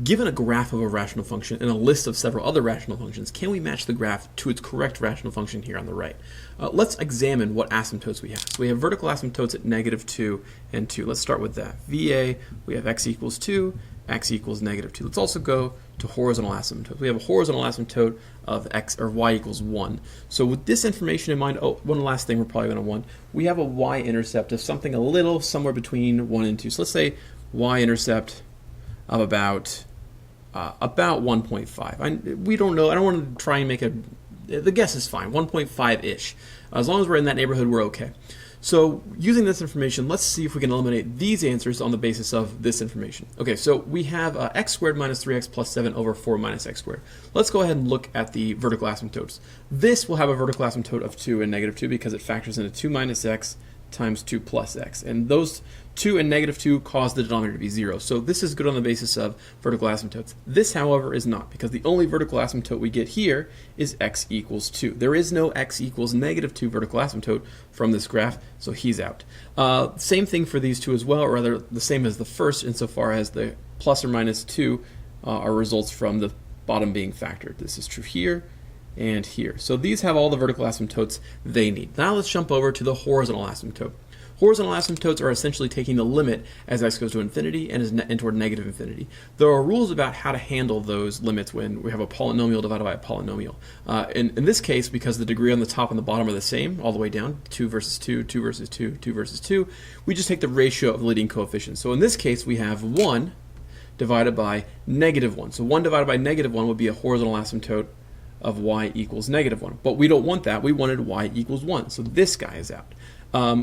Given a graph of a rational function and a list of several other rational functions, can we match the graph to its correct rational function here on the right? Let's examine what asymptotes we have. So we have vertical asymptotes at -2 and 2. Let's start with that. VA, we have x equals 2, x equals -2. Let's also go to horizontal asymptotes. We have a horizontal asymptote of x or y equals 1. So with this information in mind, one last thing we're probably going to want, we have a y-intercept of something a little somewhere between 1 and 2. So let's say y-intercept of about 1.5. We don't know. I don't want to try and make the guess is fine, 1.5-ish. As long as we're in that neighborhood, we're okay. So using this information, let's see if we can eliminate these answers on the basis of this information. Okay, so we have x squared minus 3x plus 7 over 4 minus x squared. Let's go ahead and look at the vertical asymptotes. This will have a vertical asymptote of 2 and -2 because it factors into 2 minus x times 2 plus x. And those 2 and -2 cause the denominator to be 0. So this is good on the basis of vertical asymptotes. This, however, is not, because the only vertical asymptote we get here is x equals 2. There is no x equals -2 vertical asymptote from this graph, so he's out. Same thing for these two as well, or rather the same as the first insofar as the plus or minus 2 are results from the bottom being factored. This is true here and here. So these have all the vertical asymptotes they need. Now let's jump over to the horizontal asymptote. Horizontal asymptotes are essentially taking the limit as x goes to infinity and toward negative infinity. There are rules about how to handle those limits when we have a polynomial divided by a polynomial. In this case, because the degree on the top and the bottom are the same all the way down, 2 versus 2, 2 versus 2, 2 versus 2, we just take the ratio of the leading coefficients. So in this case, we have 1 divided by -1. So 1 divided by -1 would be a horizontal asymptote of y equals -1. But we don't want that. We wanted y equals 1. So this guy is out.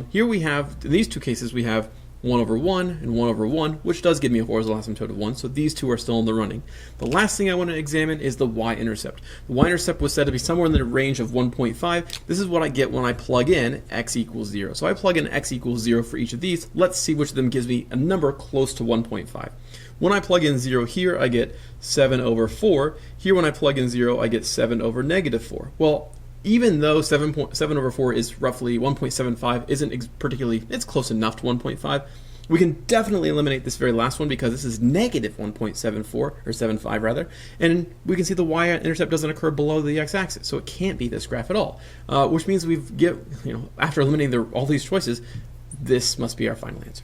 Here we have, in these two cases, we have 1 over 1 and 1 over 1, which does give me a horizontal asymptote of 1, so these two are still in the running. The last thing I want to examine is the y-intercept. The y-intercept was said to be somewhere in the range of 1.5. This is what I get when I plug in x equals 0. So I plug in x equals 0 for each of these. Let's see which of them gives me a number close to 1.5. When I plug in 0 here, I get 7 over 4. Here, when I plug in 0, I get 7 over -4. Well, even though 7 over 4 is roughly 1.75, isn't particularly, it's close enough to 1.5, we can definitely eliminate this very last one because this is -1.74, or 75 rather, and we can see the y-intercept doesn't occur below the x-axis, so it can't be this graph at all, which means after eliminating all these choices, this must be our final answer.